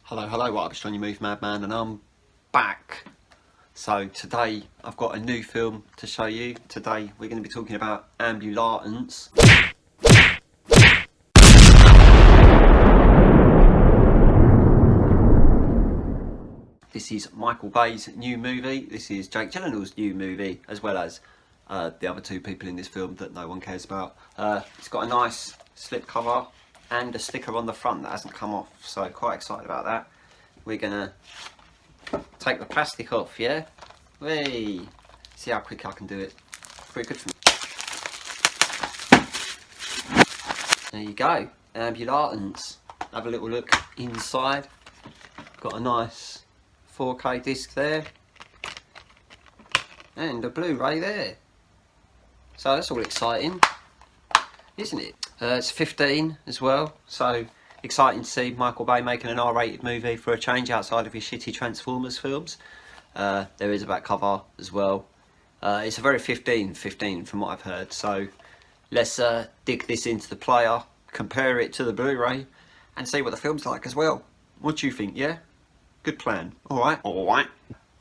Hello, what up? It's Johnny Move Madman and I'm back. So today I've got a new film to show you. Today we're going to be talking about AmbuLAnce. This is Michael Bay's new movie. This is Jake Gyllenhaal's new movie, as well as the other two people in this film that no one cares about. It's got a nice slip cover and a sticker on the front that hasn't come off, so quite excited about that. We're gonna take the plastic off, yeah? Whee! See how quick I can do it. Pretty good for me. There you go, AmbuLAnce. Have a little look inside. Got a nice 4K disc there. And a Blu-ray there. So that's all exciting, isn't it? It's 15 as well, so exciting to see Michael Bay making an R-rated movie for a change outside of his shitty Transformers films. There is a back cover as well. It's a very 15 from what I've heard, so let's dig this into the player, compare it to the Blu-ray and see what the film's like as well. What do you think, yeah? Good plan. Alright.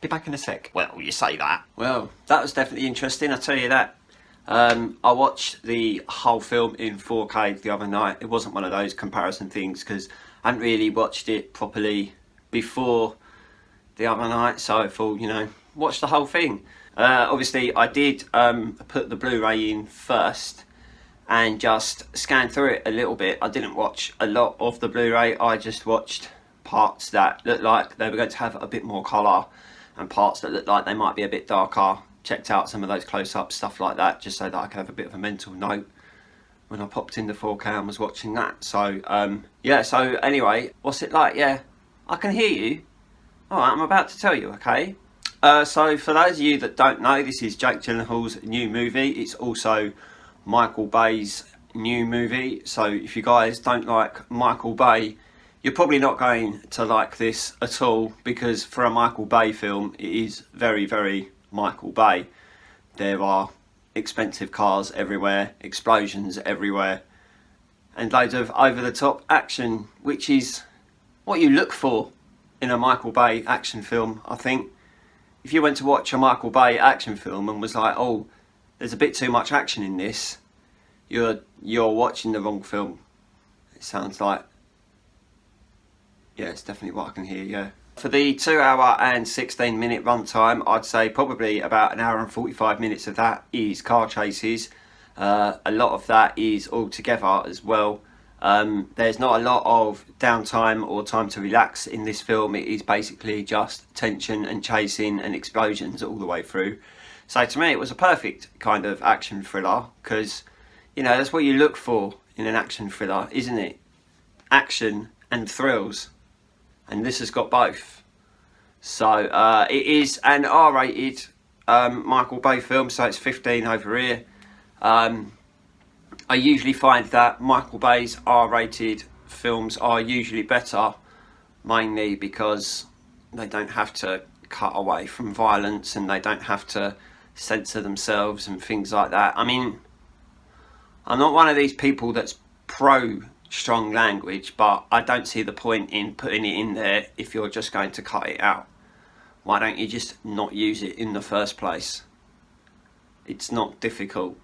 Be back in a sec. Well, you say that. Well, that was definitely interesting, I'll tell you that. I watched the whole film in 4K the other night. It wasn't one of those comparison things because I hadn't really watched it properly before the other night, so I thought, you know, watch the whole thing. Obviously I did put the Blu-ray in first and just scan through it a little bit. I didn't watch a lot of the Blu-ray, I just watched parts that looked like they were going to have a bit more colour and parts that looked like they might be a bit darker. Checked out some of those close-ups, stuff like that, just so that I could have a bit of a mental note when I popped in the 4K and was watching that. So yeah, so anyway, what's it like? Yeah, I can hear you. Alright, I'm about to tell you, okay? So for those of you that don't know, this is Jake Gyllenhaal's new movie. It's also Michael Bay's new movie. So if you guys don't like Michael Bay, you're probably not going to like this at all, because for a Michael Bay film, it is very, very Michael Bay. There are expensive cars everywhere, explosions everywhere, and loads of over-the-top action, which is what you look for in a Michael Bay action film, I think. If you went to watch a Michael Bay action film and was like, oh, there's a bit too much action in this, you're watching the wrong film. It sounds like. Yeah, it's definitely what I can hear, yeah. For the 2 hour and 16 minute runtime, I'd say probably about an hour and 45 minutes of that is car chases. A lot of that is all together as well. There's not a lot of downtime or time to relax in this film. It is basically just tension and chasing and explosions all the way through. So to me it was a perfect kind of action thriller, because, you know, that's what you look for in an action thriller, isn't it? Action and thrills. And this has got both. So it is an R-rated Michael Bay film, so it's 15 over here. I usually find that Michael Bay's R-rated films are usually better, mainly because they don't have to cut away from violence and they don't have to censor themselves and things like that. I mean, I'm not one of these people that's pro strong language, but I don't see the point in putting it in there if you're just going to cut it out. Why don't you just not use it in the first place? It's not difficult.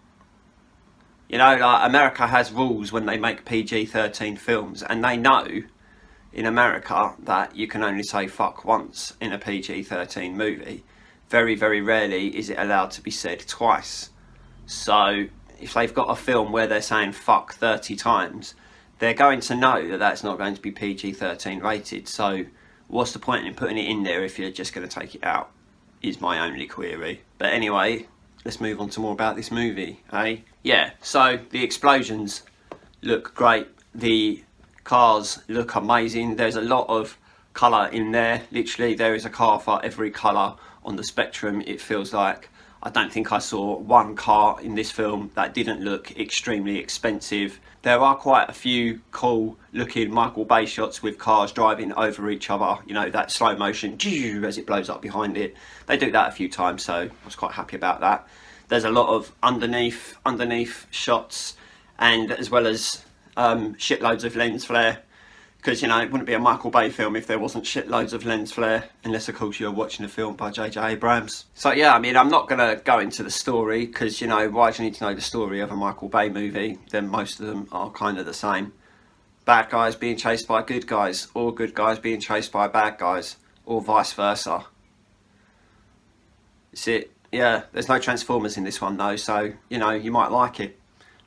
You know, like, America has rules when they make PG-13 films, and they know in America that you can only say fuck once in a PG-13 movie. Very, very rarely is it allowed to be said twice. So if they've got a film where they're saying fuck 30 times, they're going to know that that's not going to be PG-13 rated. So what's the point in putting it in there if you're just going to take it out, is my only query. But anyway, let's move on to more about this movie, eh? Yeah, so the explosions look great. The cars look amazing. There's a lot of colour in there. Literally, there is a car for every colour on the spectrum, it feels like. I don't think I saw one car in this film that didn't look extremely expensive. There are quite a few cool looking Michael Bay shots with cars driving over each other. You know, that slow motion as it blows up behind it. They do that a few times, so I was quite happy about that. There's a lot of underneath shots, and as well as shitloads of lens flare. Because, you know, it wouldn't be a Michael Bay film if there wasn't shitloads of lens flare, unless of course you're watching a film by J.J. Abrams. So yeah, I mean, I'm not going to go into the story, because, you know, why do you need to know the story of a Michael Bay movie? Then most of them are kind of the same. Bad guys being chased by good guys, or good guys being chased by bad guys, or vice versa. That's it. Yeah, there's no Transformers in this one though, so, you know, you might like it.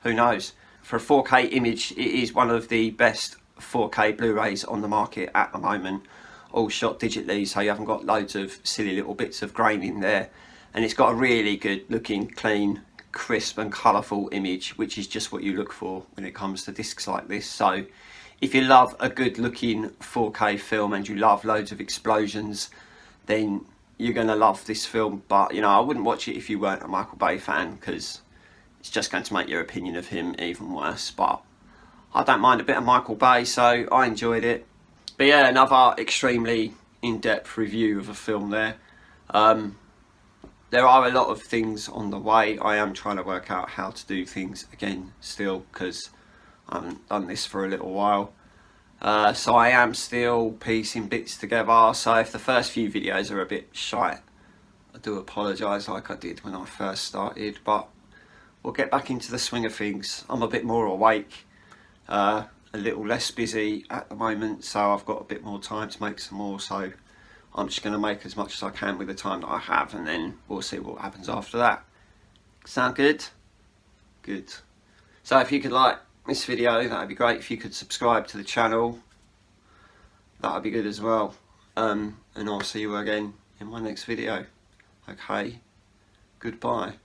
Who knows? For a 4K image, it is one of the best 4K Blu-rays on the market at the moment, all shot digitally, so you haven't got loads of silly little bits of grain in there, and it's got a really good looking, clean, crisp and colourful image, which is just what you look for when it comes to discs like this. So if you love a good looking 4K film and you love loads of explosions, then you're going to love this film. But, you know, I wouldn't watch it if you weren't a Michael Bay fan, because it's just going to make your opinion of him even worse. But I don't mind a bit of Michael Bay, so I enjoyed it. But yeah, another extremely in-depth review of a film there. There are a lot of things on the way. I am trying to work out how to do things again still, because I haven't done this for a little while. So I am still piecing bits together, so if the first few videos are a bit shite, I do apologise, like I did when I first started, but we'll get back into the swing of things. I'm a bit more awake, a little less busy at the moment, so I've got a bit more time to make some more, so I'm just going to make as much as I can with the time that I have, and then we'll see what happens after that. Sound good? Good. So if you could like this video, that would be great. If you could subscribe to the channel, that would be good as well. And I'll see you again in my next video. Okay, goodbye.